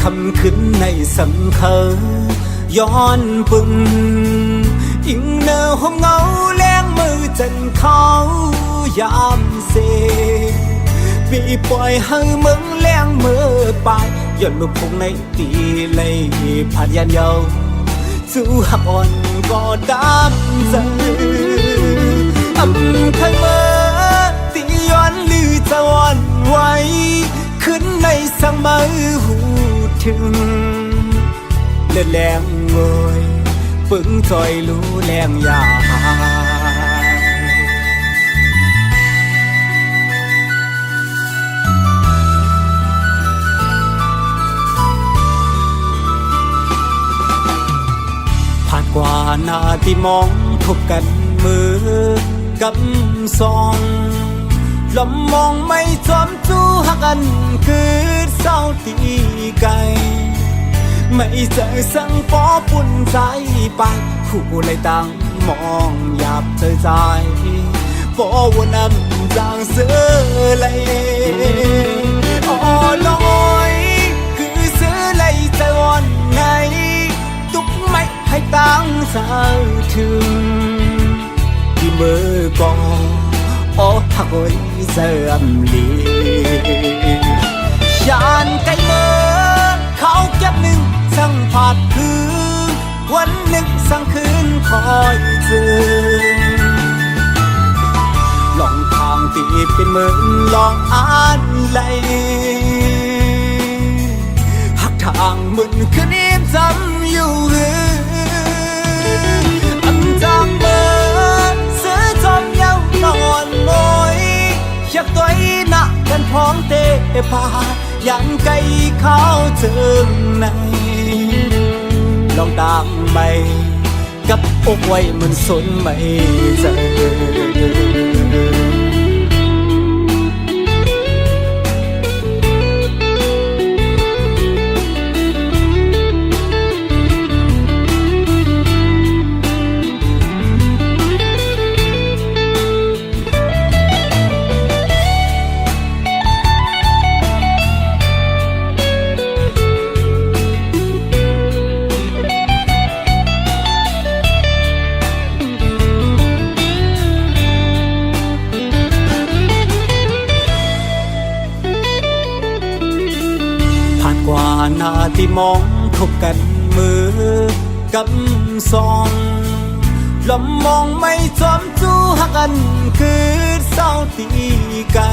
คำขึ้นในสังเคอย้อนปึงอิงเนอห้องเงาแรงมือจันเขายามเสปีปล่อยให้มึงแรงมือไปย้อนมือพงในตีเลยผ่านยันเยาสู้หักอ่อนก็ดำใจอำทั้งเมื่อตีย้อนลือจะวันไว้ขึ้นในสังมือหูถึงเลือดแรงงอยปึงจอยรู้แรงยาผ่านกว่าหน้าที่มองพบกันมือกำซองลมมองไม่จอมจู้หักกันคือเศร้าตีไกลไม่เจอสังปอปุ่นใจไปคู่เลยตั้งมองหยาบเธอใจปอวนนำจางเสือเลยอ๋อลอยคือเสือเลยใจวันไงตุกไม่ให้ตั้งสาวถึงที่มือกองอ๋อหักไว้เสื่อมลียานไกลเมื่อเขาเก็บหนึ่งสั่งผาดคือวันหนึ่งสั่งคืนคอยเจอลองทางตีเป็นเหมือนลองอ่านไหลหักทางมึนคืนนี้จำอยู่อันจางเมื่อเสือจอมเย้านอนมอยอยากตัวอีหนักกันพร้อมเตะพายันไกลเขาเจิงในลองตามไปกับอกไว้มันสนไม่เจอกว่าหน้าที่มองพบกันมือกำซองลมมองไม่จอมจู้หักกันคือเศร้าตีไกล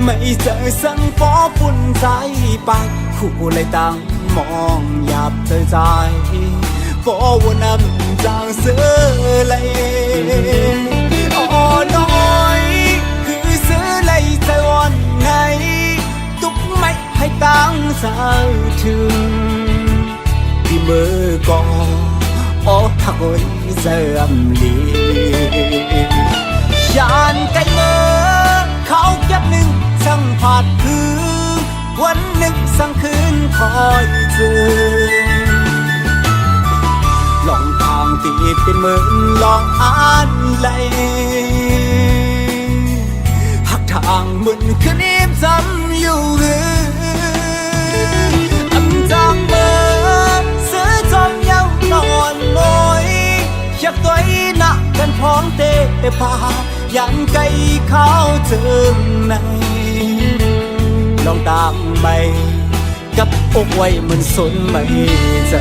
ไม่เจอสังปอปุ่นใจไปคู่เลยตั้งมองหยาบเธอใจปอวนนำจางเสือเลยอ๋อน้อยคือเสือเลยใจวันไงตุกไม่ให้ตั้งสาวถึงที่มือกองอ๋อหักไว้เสื่อมลียานไกลเมื่อเขาเก็บหนึ่งสั่งผาดคือวันหนึ่งสั่งคืนคอยเจอลองทางตีเป็นเหมือนลองอ่านไหลหักทางมึนคืนนี้จำอยู่จางเมื่อเสือจอมเย้านอนมอยอยากตัวอีหนักกันพร้อมเตะพายันไกลเขาเจิงในลองตามไปกับอกไว้มันสนไม่เจอ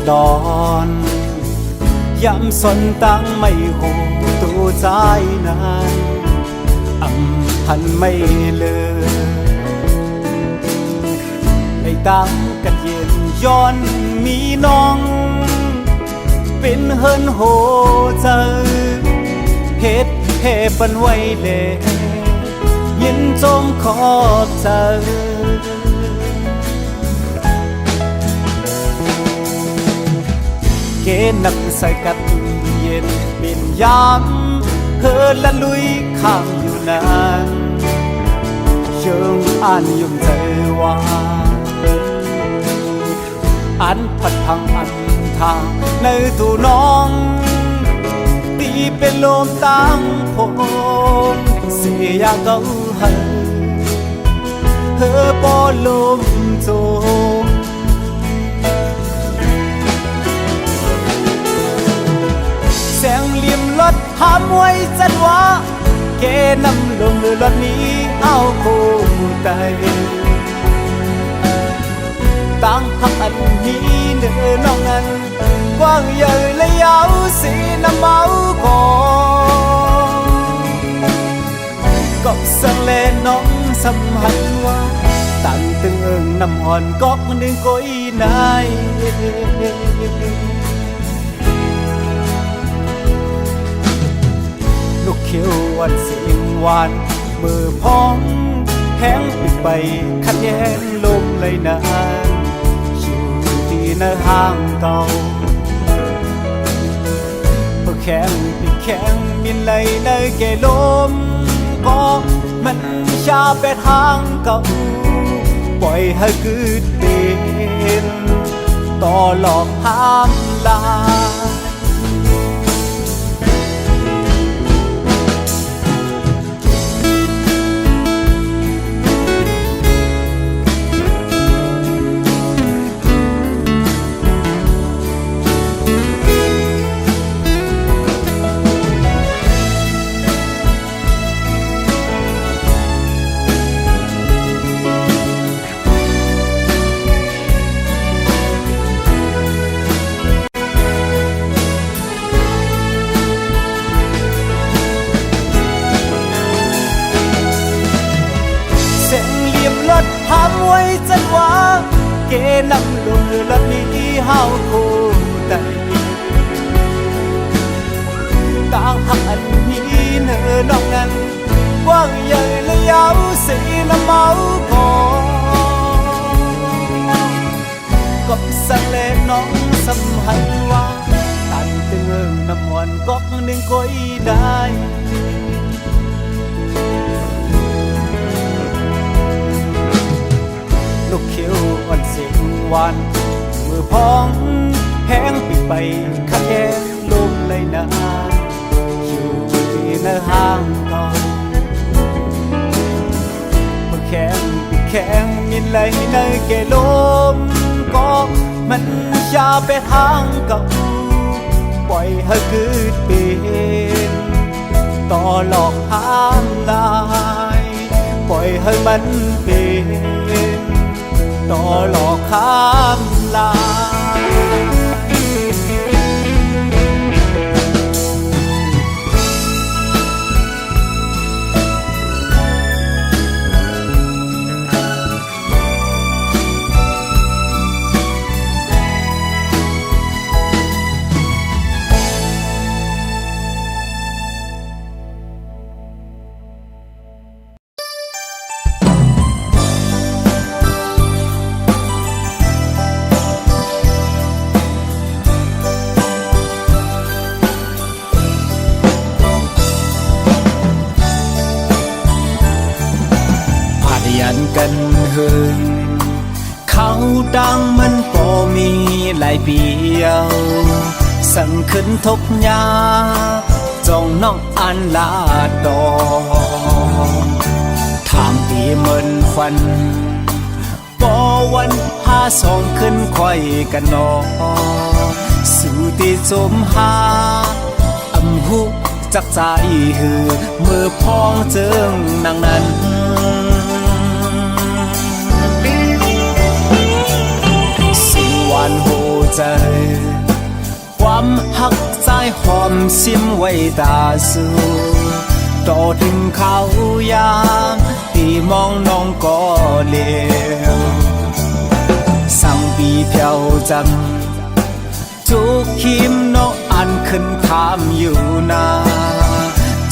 ดอนย้ำสนตั้งไม่หูตัวใจนานอำพันไม่เลยไม่ตั้งกันเย็นย้อนมีน้องเป็นเฮินโหเจอเฮ็ดเพ่ปันไว้เลยยินจมขอบเจอเกนักใส่กัดเย็นบินยามเฮินละลุยข้างอยู่นานเชิงอ่านยุ่มใจว่าอันพัดพังอันทางในตัวน้องตีเป็นลมตั้งผมเสียเก่าให้เธอปอลมโจมแสงเหลี่ยมรถหามไว้จันว่าเกนำลงรถนี้เอาคู่ใจตั้งพักอันนี้เนื้อน้องนั้นกว้างใหญ่และยาวสีน้ำเมาก่อนก็สังเลน้องสัมหันว่าตั้งตึงเอิงน้ำหอนก็หนึ่งก้อยนายลูกเขียววันเสียงหวานมือพองแห้งปิดไปขัดแย้งลมเลยนานอยู่ที่ในห้างเก่าเพื่อแข็งปิดแข็งมินเลยในแก่ลมก็มันชาไปทางเก่าปล่อยให้เกิดเป็นต่อหลอกห้ามลารถหามไว้จันว่าเกนำลงรถนี้เฮาคู่ใจต่างหักอันนี้เนื้อน้องนั้นกว้างใหญ่และยาวสีน้ำเมาก่อนก็สั่งเล่นน้องสัมหันว่าตันตึงเอิงน้ำมันก็หนึ่งก้อยได้ลูกเขียวอ่อนเสียงหวานมือพองแห้งปิดไปขัดแย้งลมเลยนานอยู่ที่ในห้างเก่ามือแข็งปิดแข็งมินเลยในแก่ลมก็มันชาไปทางเก่าปล่อยให้เกิดเป็นต่อหลอกห้ามลายปล่อยให้มันเป็นต่อหลอกข้ามลายกันเฮิงเขาดังมันก็มีหลายเปียวสั่งขึ้นทบยาจ้องน้องอันลาดอทางอีเหมือนฟันปอวันหาสองขึ้นค่อยกันนอสู่ที่จมหาอำหุจักใจหือมือพองเจิงนางนั้นหวานโห ใจความหักใจหอมซิมไว้ตาสู่ต่อถึงเขายามที่มองน้องก็เลวสั่งปีเพียวจำทุกคิมน้องอันขึ้นถามอยู่นา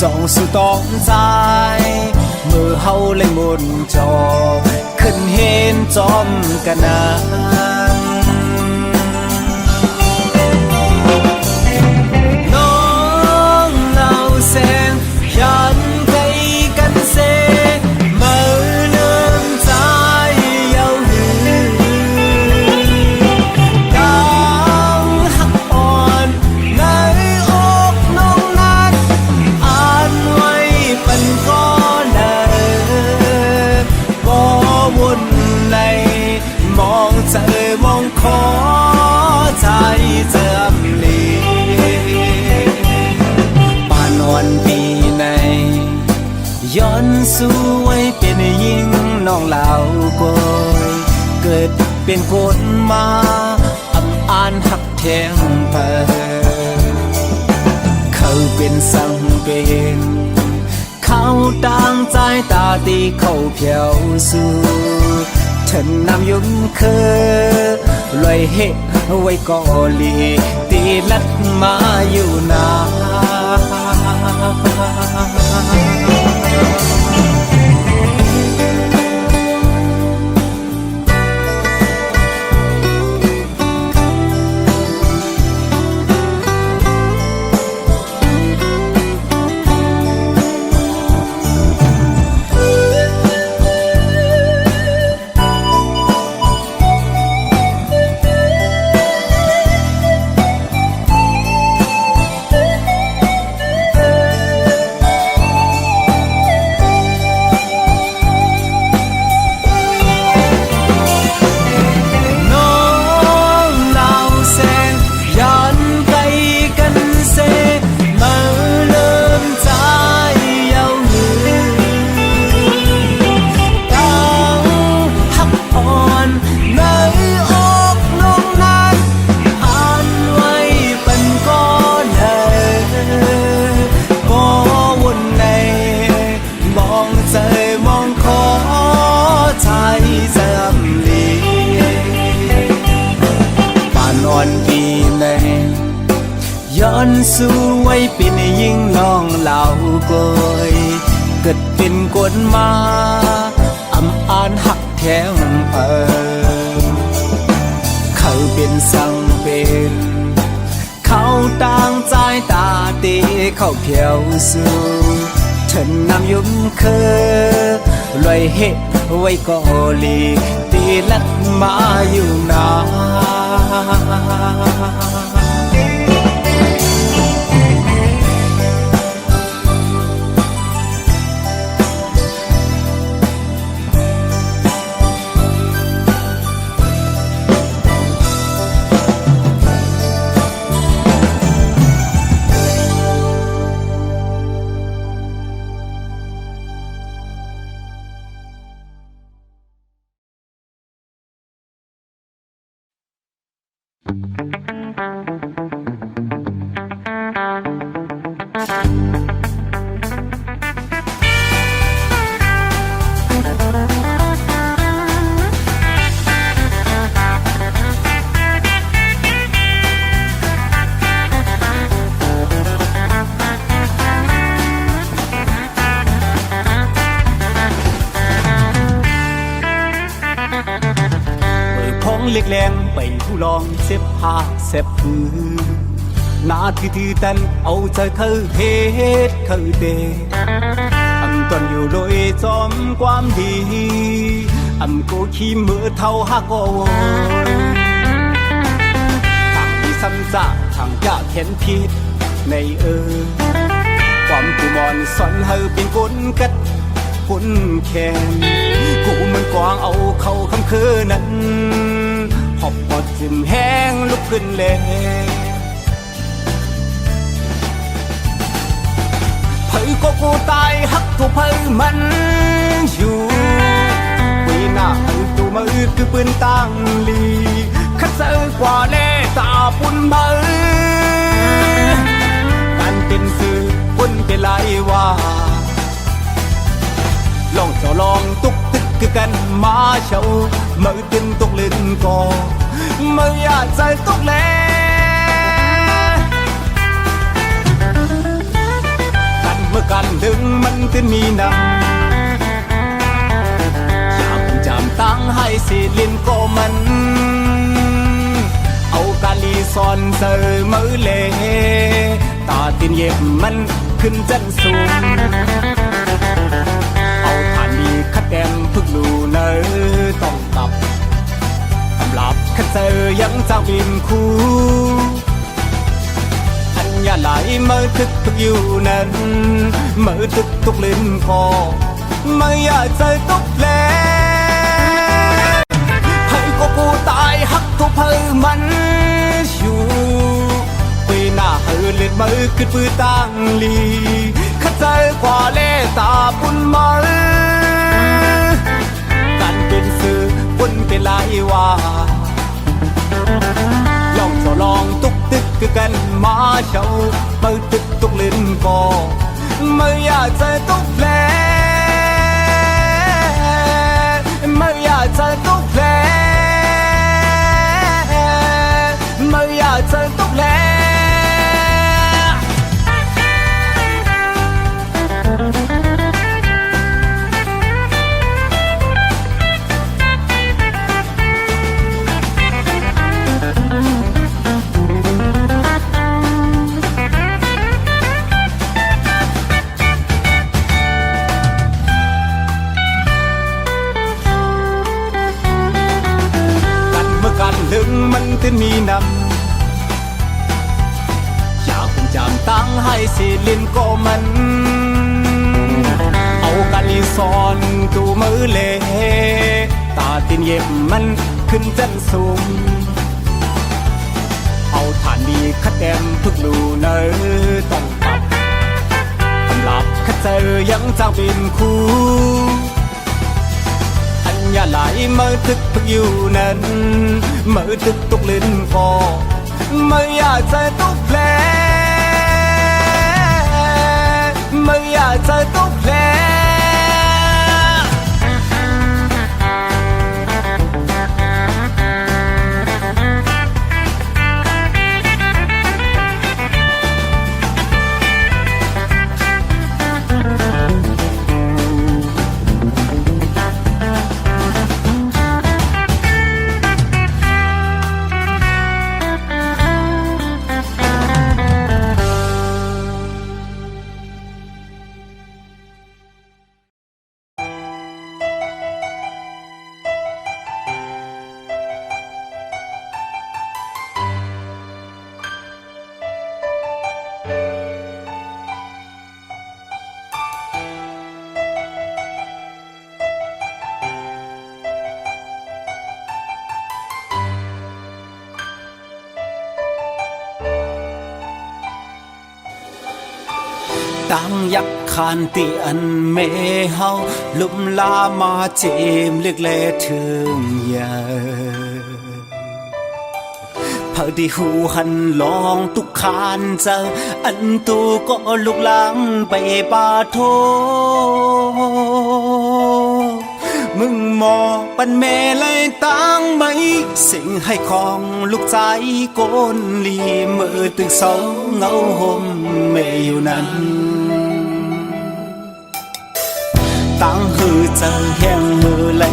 จ้องสู่ต้องใจเมื่อเฮาเลยหมดจอขึ้นเห็นจอมกันนาน้องเล่าเส้นยันไกลกันเสเมื่อเริ่มใจเย้าหือดังหักอ่อนในอกน้องนั้นอ่านไว้เป็นก้อนเดิมบ่วุ่นในมองเจอมองขอใจเจอมลีป่านวันปีในย้อนสู้ไว้เป็นยิ่งน้องเหล่าโกยเกิดเป็นคนมาอำอ่านหักแทงเปิดเขาเป็นสังเป็นเขาต่างใจตาตีเขาเพียวสู้ฉันนำยุ่งเคอลอยเหตุไว้ก่อลีตีลัดมาอยู่นา ย้อนสู้ไว้เป็นยิ่งน้องเหล่าโกยเกิดเป็นกฎมาอำอ่านหักแทงเปิงเขาเป็นสังเป็นเขาต่างใจตาตีเขาเพียวสู้ฉันนำยุ่มเคอลอยเหตุไว้ก็ลีตีลัดมาอยู่นาเล็กแรงไปผู้ลองเจ็บหาเจ็บผือนาที่ตันเอาใจเขาเหตุเขาเดอำตอนอยู่โดยจอมความดีอำโกขี้มือเท่าหักโอยทางที่ซ้ำซากทางจะเข็นผิดในความกูมอนสอนเฮาเป็นคนกัดคนแค้นกูมันกวางเอาเข้าคำคือนั้นหอบปอดจิ้มแห้งลุกขึ้นเลยเผยก็กูตายหักถูกเผยมันอยู่ปีหน้าตัวมือคือปืนตั้งลี khát sơ qua lê ta bún bơกันเป็นสื่อคนเป็นไรว่าลองจะลองตุกตึกคือกันมาเช่าเมื่อตึงตุกเล่นก็เมื่ออยากใจตุกแลกันเมื่อกันดึงมันตึงมีนำอยากจำตั้งให้สิลินก็มันเอากาลีซอนเซอมือเลตาตินเย็บมันขึ้นจันสูงเอาฐานดีคัดแดมพึกลูเนอต้องตับตำลับคัดเจอยังจางบินคู่อันยาไหลเมื่อทึกพึกอยู่นั้นเมื่อทึกตุกลิ้นคอเมื่ออยากใจตุกแลให้ก็กูตายหักทุกเพอมันอยู่ปีหน้าเฮเล่นมือขึ้นปืนตั้งลีขัดใจกว่าเล่ตาปุ่นมือกันเป็นสื่อปุ่นเป็นลายว่าลองจะลองตุกตึกคือกันมาเช่ามือตึกตุกเล่นก็ไม่อยากใจตุกแผลไม่อยากใจตุกแผลไม่อยากใจตุกแผลถึงมันถึงมีนำอยากเป็นจำตั้งให้สิลินก็มันเอากาลีซอนตูมือเลตาตินเย็บมันขึ้นจันสูงเอาฐานดีคัดแดมพึกลูเนอต้องตับตำลับคัดเจอยังจางบินคู่อย่าไหลเมื่อทึกพึกอยู่นั้นเมื่อทึกตุกลิ้นคอไม่อยากใจตุกแผลไม่อยากใจตุกแผลตั้งยักษ์คานเตียนเมเฮาลุมลามาเจมเลือกเลถึงยาพอดีหูหันลองตุกคานเจออันตูก็ลุกลังไปปาโทมึงมอปันเมเลยตั้งไหมสิ่งให้ของลูกใจโกนลีเมื่อตึกเสาเงาห่มเมอยู่นั้นตั้งหือเจอแห้งมือไหล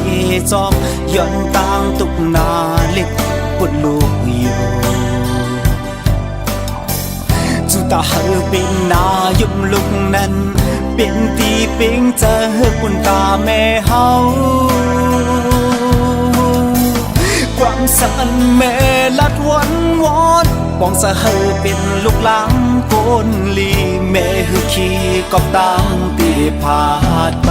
จอมย้อนตั้งตุกนาเล็กปุ่นลูกอยู่จุตาหือเป็นนายุมลุกนั้นเป็นตีปิงเจอปุ่นตาแม่เฮาความสันแม่ลัดวันวอนปองสะหือเป็นลูกหลังโกนลีแม่หือขี้กอบตั้งตีพาดไป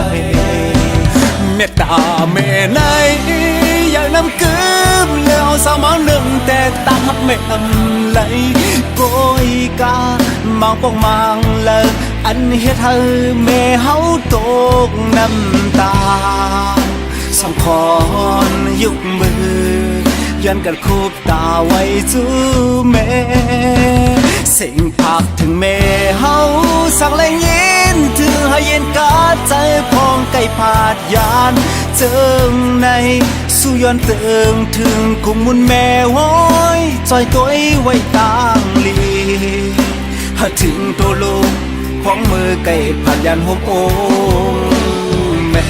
เมตตาแม่ไหนอยากนำกืมแล้วสาวมาหนึ่งแต่ตาแม่ไหลโกยกามังปองมังเลยอันเฮ็ดให้แม่เฮาตกน้ำตาสำคอนยุกมือ ย้อนกันคูบตาไว้จูแม่สิ่งภาคถึงแม่เฮาสักแรงยินถึงให้เย็นกาใจพองไก่ผาดยานเจิงในสู้ย้อนเติงถึงกุมมุนแม่ว้อยจอยตัวไว้ต่างลีหาถึงตัวลูกของมือไก่ผาดยานห่มโองแม่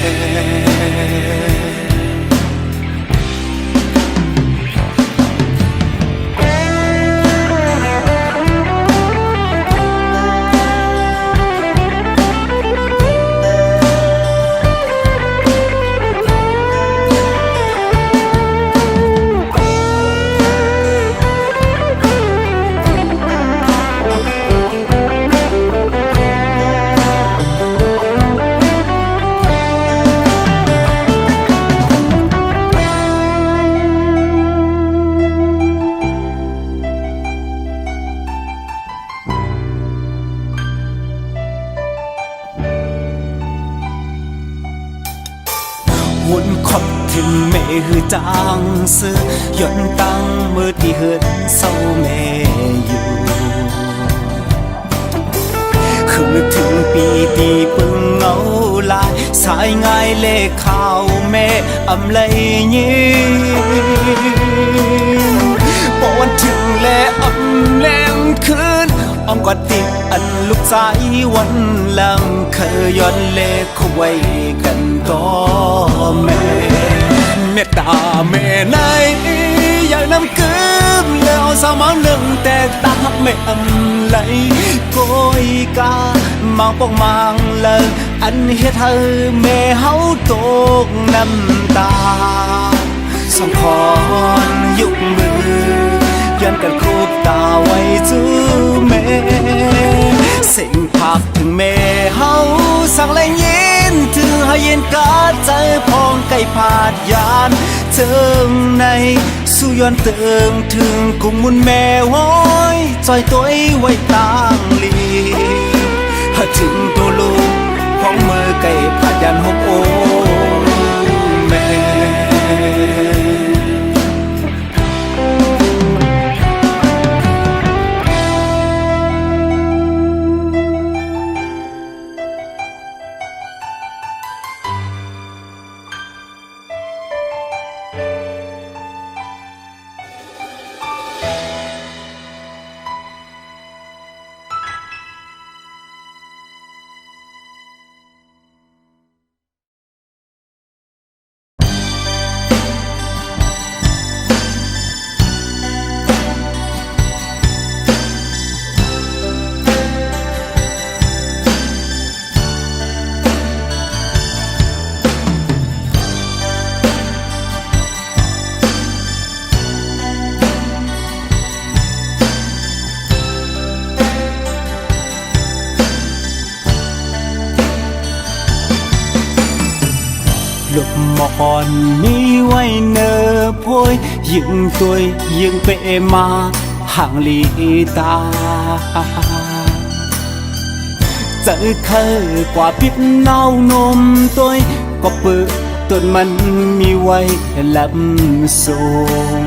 หุ่นขอบถึงแม่คือจางเสือย่อนตั้งมือที่เหินเศร้าแม่อยู่คือถึงปีที่ปึงเงาลายสายง่ายเลขข่าวแม่อำไลยิ้มปอนถึงและอำแรงคืนอ้อมกอดติดอันลูกสายวันหลังเคยย้อนเลขเขาไว้กันก็แม่เมตตาแม่ไหนอยากนำกืมแล้วสาวมาหนึ่งแต่ตาหักแม่อำไหลโกยกามังปองมังเลยอันเฮ็ดให้แม่เฮาตกน้ำตาสองคนยุกมือย้อนกันคูบตาไว้จูแม่สิ่งภาคถึงแม่เฮาสั่งแรงยินถึงให้เย็นกาใจพองไก่ผาดยานเจิงในสู้ย้อนเติงถึงกุมมุนแม่ว้อยจอยตัวไว้ต่างลีหาถึงตัวลูกของมือไก่ผาดยานห่มโอแม่หลบมอนนี้ไว้เนอพวยยิงตัวยิงเปมาห่างลีตาเจอเคยกว่าปิดเน่านมตัวก็เปิดต้นมันมีไว้ลำสูง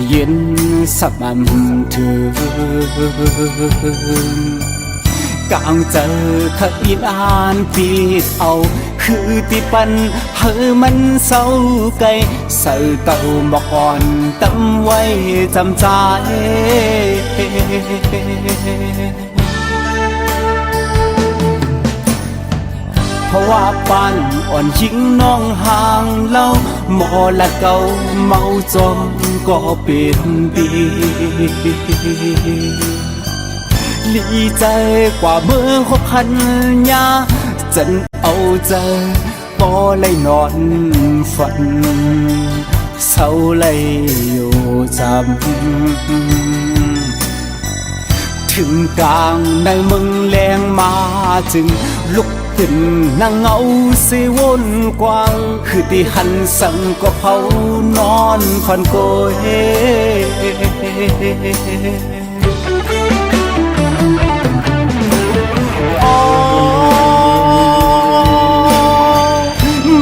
เย็นสับมันถึงกลางเจอขยินอ่านปีดเอาคือที่ปันเฮอมันเศร้าไกลใส่เต่าบอกอ่อนตั้มไว้จำใจเพราะว่าปันอ่อนยิงน้องห่างเล่าหมอละเก่าเมาจมก็เป็นปีลีใจกว่าเมื่อคบคันยาจนเอาใจปอเลยนอนฝันเศร้าเลยอยู่จำถึงกลางในมึงแรงมาจึงลุกขึ้นนั่งเงาสิวนกว้างคือที่หันสั่งก็เผานอนคอนโกย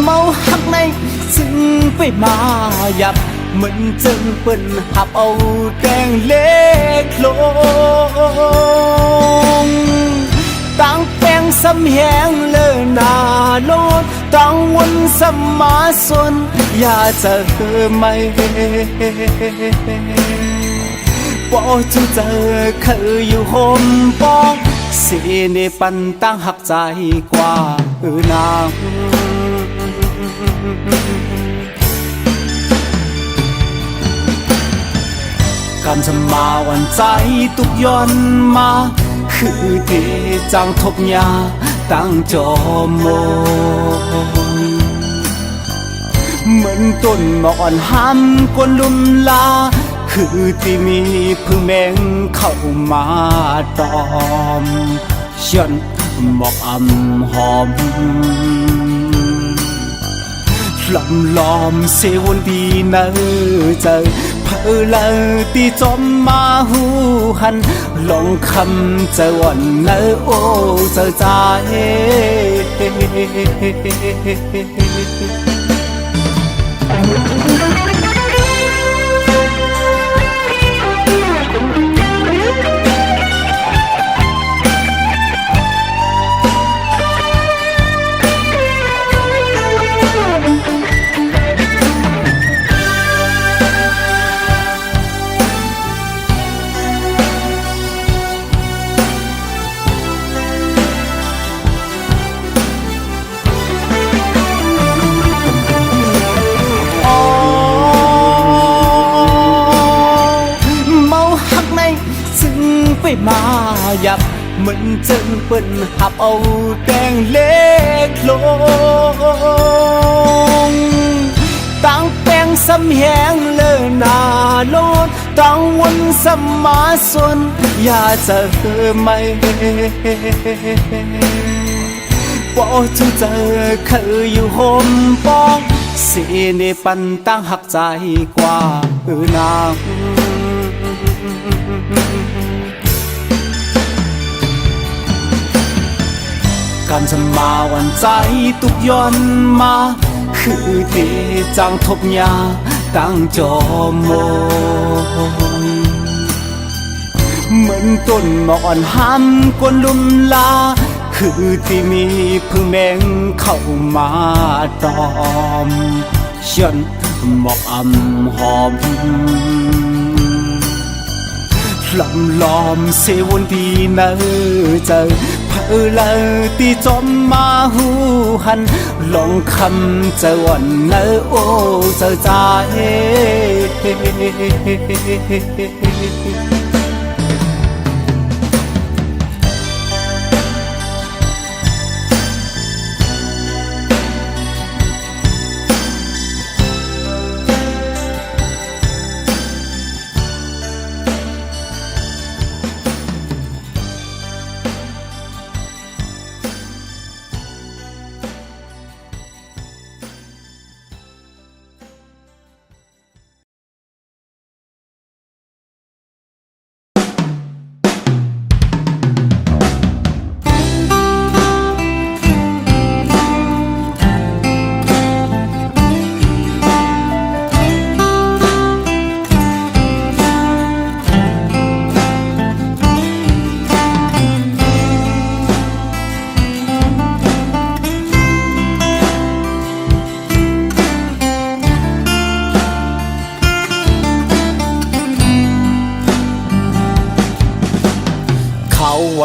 เมาหักในซึ่งไปมาหยับ มันจึงเปิ้นหับเอาแดงเล็กลงตั้งแปงสำแหงเลอหนาโลดตั้งวนสมาสนอย่าจะไม่ปอจูเจอเคยอยู่ห่มปองสิในปันตั้งหักใจกว่านางการจะมาวันใจตุกย้อนมาคือที่จังทบยาตั้งจอมโมเหมือนต้นหมอกอ่อนห้ำกวนลุมลาคือที่มีพึ่งแมงเข้ามาตอมเชื่อนหมอกอ่ำหอมลำล้อมเสวนดีเนอเจอเพอเลอตีจอมมาหูหันลองคำเจอวันเนอโอเจอใจไปมาหยับเหมือนจึงเปิ้นหับเอาแดงเล็กลงตั้งแปงสำแหงเลอหนาโลดตั้งวนสมาสนอย่าจะไม่ปอจูเจอเคยอยู่ห่มปองสิในปันตั้งหักใจกว่านางการจะมาวันใจตุกย้อนมาคือที่จังทบยาตั้งจอมโมเหมือนต้นหมอกอ่อนห้ำกวนลุมลาคือที่มีพึ่งแมงเข้ามาตอมเชื่อนหมอกอ่ำหอมลำล้อมเสวนดีเนอเจอเพอเลอตีจอมมาหูหันลองคำเจอวันเนอโอเจอใจ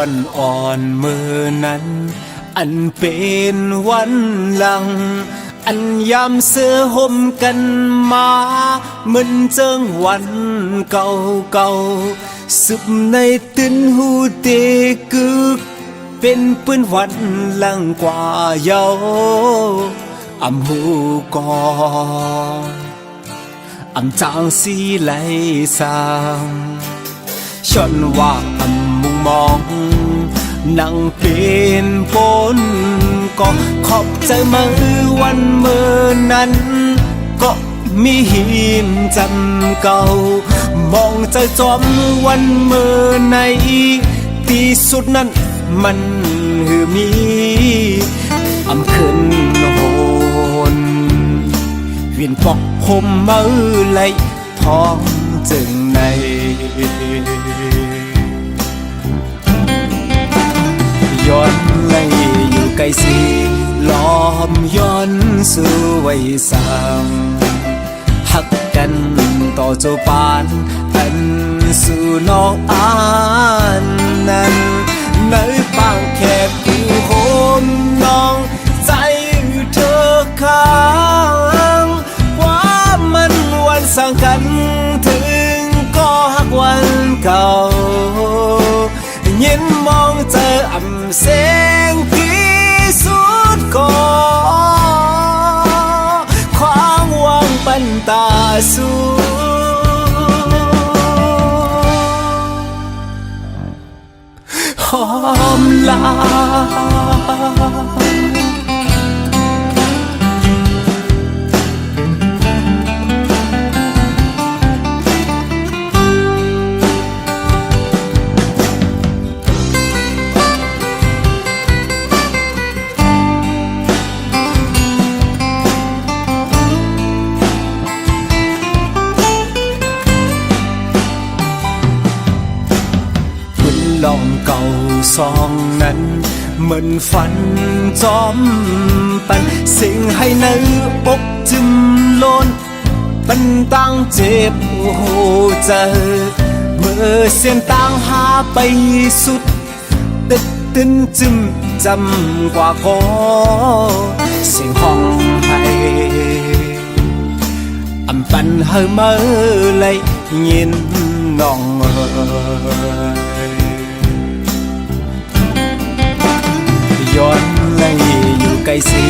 วันอ่อนมือนั้นอันเป็นวันหลังอันยามเสื้อห่มกันมาเหมือนเจิงวันเก่าเก่าซึบในตื่นหูเตกึกเป็นปืนวันหลังกว่าเยาอำหูก่อนอำจางสีไหลสางชนว่าอำมุงมองนั่งเป็นปนก็ขอบใจมือวันมือนั้นก็มีหิมจำเก่ามองใจจอมวันมือในที่สุดนั้นมันมีอำขึ้นโหน เวียนปอกห่มมือไหลท้องจึงในย้อนไหลอยู่ไกลสีล้อมย้อนสู่ไว้สางหักกันต่อเจ้าปานอันสู่น้องอานนั้นในปางแคบอยู่โหมน้องใจเธอค้างว่ามันวันสร้างกันถึงก็หักวันเก่ายินมองเจออ่ำแสงที่สุดก็ความหวังปันตาสู่หอมลาลองเก่าซองนั้นเหมือนฝันจอมปันสิ่งให้ในอกจึมล้นปันตั้งเจ็บหูเจอเมื่อเส้นต่างหาไปสุดตึกตึนจึมจำกว่าก็เสียงห้องให้อำปันเฮอเมื่อเลยยินน้องย้อนไหลอยู่ไกลสี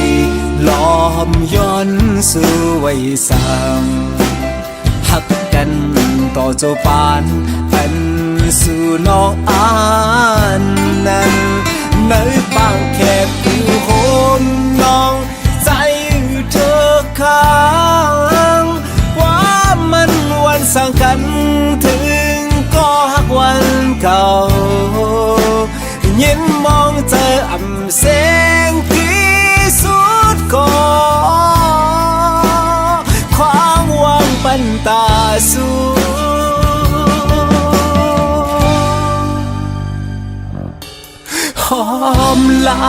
ล้อมย้อนสู่ไว้สางหักกันต่อเจ้าปานอันสู่น้องอานนั้นในปางแคบอยู่โหมน้องใจเธอค้างว่ามันวันสร้างกันถึงก็หักวันเก่ายินมองเจออ่ำแสงที่สุดก็ความหวังปันตาสู่หอมลา